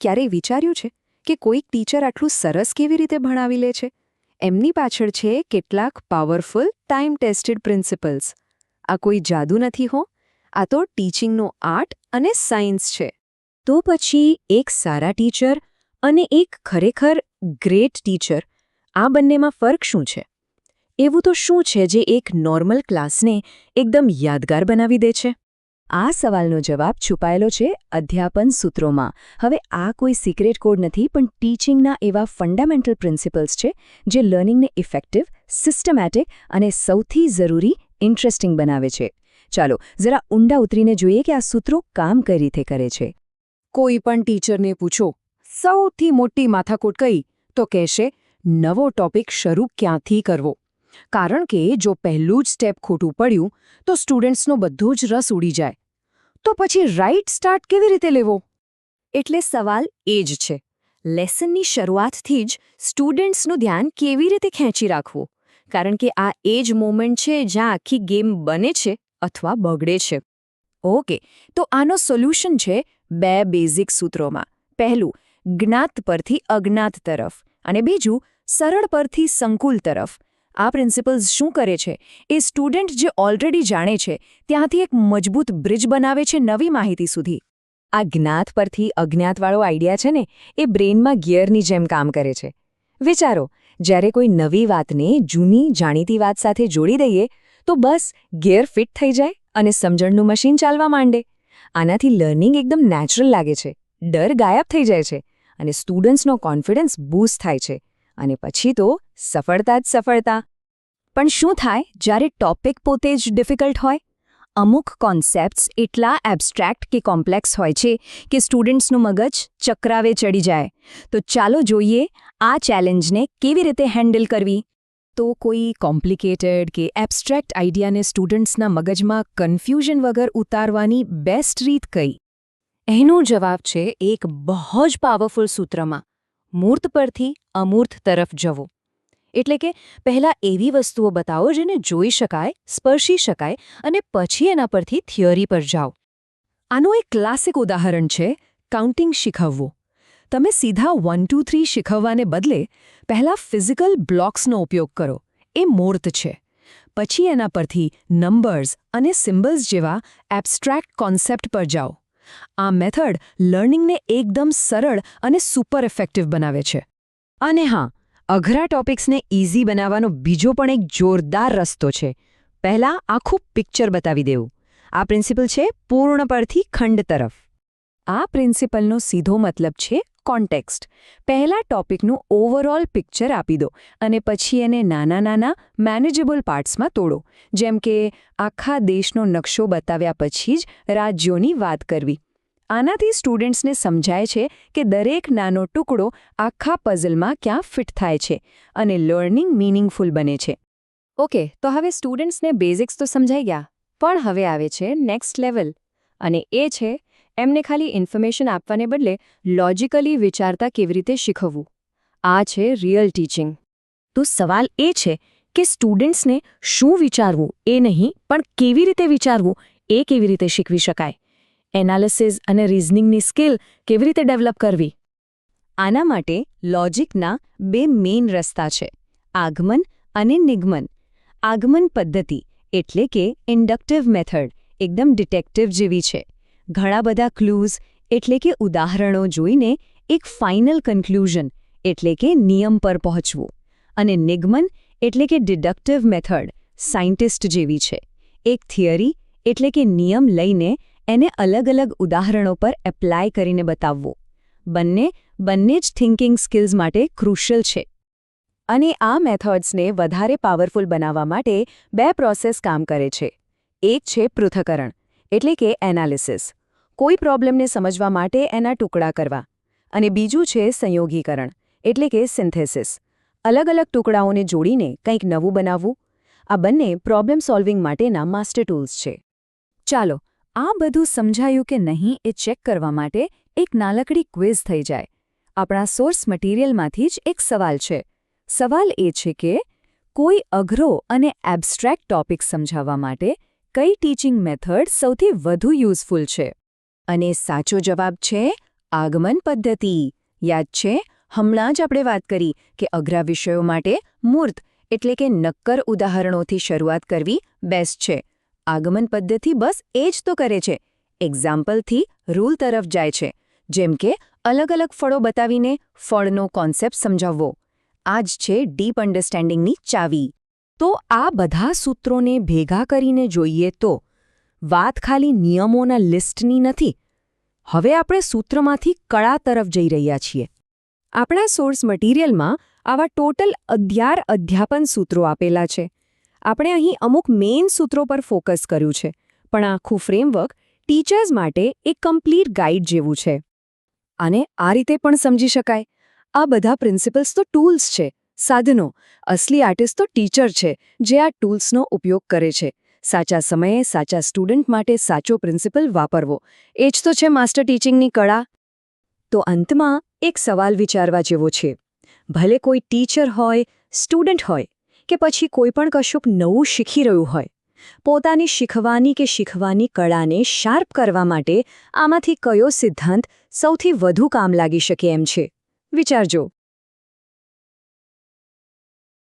ક્યારેય વિચાર્યું છે કે કોઈક ટીચર આટલું સરસ કેવી રીતે ભણાવી લે છે? એમની પાછળ છે કેટલાક પાવરફુલ ટાઈમ ટેસ્ટેડ પ્રિન્સિપલ્સ. આ કોઈ જાદુ નથી હો, આ તો ટીચિંગનો આર્ટ અને સાયન્સ છે. તો પછી એક સારા ટીચર અને એક ખરેખર ગ્રેટ ટીચર, આ બંનેમાં ફરક શું છે? એવું તો શું છે જે એક નોર્મલ ક્લાસને એકદમ યાદગાર બનાવી દે છે? આ સવાલનો જવાબ છુપાયેલો છે અધ્યાપન સૂત્રોમાં. હવે આ કોઈ સિક્રેટ કોડ નથી, પણ ટીચિંગના એવા ફંડામેન્ટલ પ્રિન્સિપલ્સ છે જે લર્નિંગને ઇફેક્ટિવ, સિસ્ટમેટિક અને સૌથી જરૂરી ઇન્ટરેસ્ટિંગ બનાવે છે. ચાલો જરા ઊંડા ઉતરીને જોઈએ કે આ સૂત્રો કામ કઈ રીતે કરે છે. કોઈ પણ ટીચરને પૂછો, સૌથી મોટી માથાકૂટ કઈ? તો કહેશે, નવો ટોપિક શરૂ ક્યાંથી કરવો? કારણ કે જો પહેલું જ સ્ટેપ ખોટું પડ્યું તો સ્ટુડન્ટ્સનો બધો જ રસ ઉડી જાય. તો પછી રાઇટ સ્ટાર્ટ કેવી રીતે લેવો? એટલે સવાલ એ જ છે. લેસનની શરૂઆતથી જ સ્ટુડન્ટ્સનું ધ્યાન કેવી રીતે ખેંચી રાખવું? કારણ કે આ એ જ મોમેન્ટ છે જ્યાં આખી ગેમ બને છે અથવા બગડે છે. ઓકે, તો આનો સોલ્યુશન છે 2 બેઝિક સૂત્રોમાં. પહેલું, જ્ઞાત પરથી અજ્ઞાત તરફ, અને બીજું, સરળ પરથી સંકુલ તરફ. આ પ્રિન્સિપલ્સ શું કરે છે? એ સ્ટુડન્ટ જે ઓલરેડી જાણે છે ત્યાંથી એક મજબૂત બ્રિજ બનાવે છે નવી માહિતી સુધી. આ જ્ઞાત પરથી અજ્ઞાતવાળો આઈડિયા છે ને, એ બ્રેઇનમાં ગિયરની જેમ કામ કરે છે. વિચારો, જ્યારે કોઈ નવી વાતને જૂની જાણીતી વાત સાથે જોડી દઈએ તો બસ ગિયર ફિટ થઈ જાય અને સમજણનું મશીન ચાલવા માંડે. આનાથી લર્નિંગ એકદમ નેચરલ લાગે છે, ડર ગાયબ થઈ જાય છે અને સ્ટુડન્ટ્સનો કોન્ફિડન્સ બૂસ્ટ થાય છે. અને પછી તો સફળતા જ સફળતા. પણ શું થાય જ્યારે ટોપિક પોતે જ ડિફિકલ્ટ હોય? અમુક કોન્સેપ્ટ્સ એટલા એબ્સ્ટ્રેક્ટ કે કોમ્પ્લેક્સ હોય છે કે સ્ટુડન્ટ્સનું મગજ ચક્રાવે ચડી જાય. તો ચાલો જોઈએ આ ચેલેન્જને કેવી રીતે હેન્ડલ કરવી. તો કોઈ કોમ્પ્લિકેટેડ કે એબ્સ્ટ્રેક્ટ આઈડિયાને સ્ટુડન્ટ્સના મગજમાં કન્ફ્યુઝન વગર ઉતારવાની બેસ્ટ રીત કઈ? એનો જવાબ છે એક બહુ જ પાવરફુલ સૂત્રમાં: મૂર્ત પરથી અમૂર્ત તરફ જવો. એટલે કે પહેલાં એવી વસ્તુઓ બતાવો જેને જોઈ શકાય, સ્પર્શી શકાય, અને પછી એના પરથી થિયરી પર જાઓ. આનું એક ક્લાસિક ઉદાહરણ છે કાઉન્ટિંગ શીખવવું. તમે સીધા 1 2 3 શીખવવાને બદલે પહેલાં ફિઝિકલ બ્લોક્સનો ઉપયોગ કરો. એ મૂર્ત છે. પછી એના પરથી નંબર્સ અને સિમ્બલ્સ જેવા એબ્સ્ટ્રેક્ટ કોન્સેપ્ટ પર જાઓ. આ મેથડ લર્નિંગને એકદમ સરળ અને સુપર ઇફેક્ટિવ બનાવે છે. અને હા, અઘરા ટોપિક્સને ઇઝી બનાવવાનો બીજો પણ એક જોરદાર રસ્તો છે. પહેલાં આખું પિક્ચર બતાવી દેવું. આ પ્રિન્સિપલ છે પૂર્ણ પરથી ખંડ તરફ. આ પ્રિન્સિપલનો સીધો મતલબ છે કોન્ટેક્સ્ટ. પહેલાં ટોપિકનું ઓવરઓલ પિક્ચર આપી દો અને પછી એને નાના નાના મેનેજેબલ પાર્ટ્સમાં તોડો. જેમ કે આખા દેશનો નકશો બતાવ્યા પછી જ રાજ્યોની વાત કરવી. આનાથી સ્ટુડન્ટ્સને સમજાય છે કે દરેક નાનો ટુકડો આખા પઝલમાં ક્યાં ફિટ થાય છે અને લર્નિંગ મીનિંગફુલ બને છે. ઓકે, તો હવે સ્ટુડન્ટ્સને બેઝિક્સ તો સમજાઈ ગયા, પણ હવે આવે છે નેક્સ્ટ લેવલ, અને એ છે એમને ખાલી ઇન્ફોર્મેશન આપવાને બદલે લોજિકલી વિચારતા કેવી રીતે શીખવવું. આ છે રિયલ ટીચિંગ. તો સવાલ એ છે કે સ્ટુડન્ટ્સને શું વિચારવું એ નહીં, પણ કેવી રીતે વિચારવું એ કેવી રીતે શીખવી શકાય. એનાલિસિસ અને રિઝનિંગની સ્કિલ કેવી રીતે ડેવલપ કરવી? આના માટે લોજિકના 2 મેઇન રસ્તા છે: આગમન અને નિગમન. આગમન પદ્ધતિ એટલે કે ઇન્ડક્ટિવ મેથડ એકદમ ડિટેક્ટિવ જેવી છે. ઘણા બધા ક્લૂઝ એટલે કે ઉદાહરણો જોઈને એક ફાઇનલ કન્ક્લુઝન એટલે કે નિયમ પર પહોંચવું. અને નિગમન એટલે કે ડિડક્ટિવ મેથડ સાયન્ટિસ્ટ જેવી છે. એક થિયરી એટલે કે નિયમ લઈને એને અલગ અલગ ઉદાહરણો પર એપ્લાય કરીને બતાવવું. બંને જ થિંકિંગ સ્કિલ્સ માટે ક્રુશિયલ છે. અને આ મેથડ્સને વધારે પાવરફુલ બનાવવા માટે 2 પ્રોસેસ કામ કરે છે. એક છે પૃથ્થકરણ એટલે કે એનાલિસિસ, કોઈ પ્રોબ્લેમને સમજવા માટે એના ટુકડા કરવા. અને બીજું છે સંયોગીકરણ એટલે કે સિન્થેસિસ, અલગ અલગ ટુકડાઓને જોડીને કંઈક નવું બનાવવું. આ બંને પ્રોબ્લેમ સોલ્વિંગ માટેના માસ્ટર ટૂલ્સ છે. ચાલો, આ બધું સમજાયું કે નહીં એ ચેક કરવા માટે એક નાનકડી ક્વિઝ થઈ જાય. આપણા સોર્સ મટીરિયલમાંથી જ એક સવાલ છે. સવાલ એ છે કે કોઈ અઘરો અને એબ્સ્ટ્રેક્ટ ટોપિક સમજાવવા માટે કઈ ટીચિંગ મેથડ સૌથી વધુ યુઝફુલ છે? અને સાચો જવાબ છે આગમન પદ્ધતિ યાદ છે? હમણાં જ આપણે વાત કરી કે અઘરા વિષયો માટે મૂર્ત એટલે કે નક્કર ઉદાહરણોથી શરૂઆત કરવી બેસ્ટ છે. આગમન પદ્ધતિ બસ એ જ તો કરે છે. એક્ઝામ્પલથી રૂલ તરફ જાય છે. જેમ કે અલગ અલગ ફળો બતાવીને ફળનો કોન્સેપ્ટ સમજાવવો. આ જ છે ડીપ અન્ડરસ્ટેન્ડિંગની ચાવી. તો આ બધા સૂત્રોને ભેગા કરીને જોઈએ તો વાત ખાલી નિયમોના લિસ્ટની નથી. હવે આપણે સૂત્રમાંથી કળા તરફ જઈ રહ્યા છીએ. આપણા સોર્સ મટીરિયલમાં આવા ટોટલ 11 અધ્યાપન સૂત્રો આપેલા છે. આપણે અહીં અમુક મેઇન સૂત્રો પર ફોકસ કર્યું છે, પણ આખું ફ્રેમવર્ક ટીચર્સ માટે એક કમ્પ્લીટ ગાઈડ જેવું છે. અને આ રીતે પણ સમજી શકાય, આ બધા પ્રિન્સિપલ્સ તો ટૂલ્સ છે, સાધનો. અસલી આર્ટિસ્ટ તો ટીચર છે, જે આ ટૂલ્સનો ઉપયોગ કરે છે. સાચા સમયે સાચા સ્ટુડન્ટ માટે સાચો પ્રિન્સિપલ વાપરવો, એ જ તો છે માસ્ટર ટીચિંગની કળા. તો અંતમાં એક સવાલ વિચારવા જેવો છે. ભલે કોઈ ટીચર હોય, સ્ટુડન્ટ હોય, કે પછી કોઈ પણ કશુંક નવું શીખી રહ્યું હોય, પોતાની શીખવાની કળાને શાર્પ કરવા માટે આમાંથી કયો સિદ્ધાંત સૌથી વધુ કામ લાગી શકે એમ છે? વિચારજો.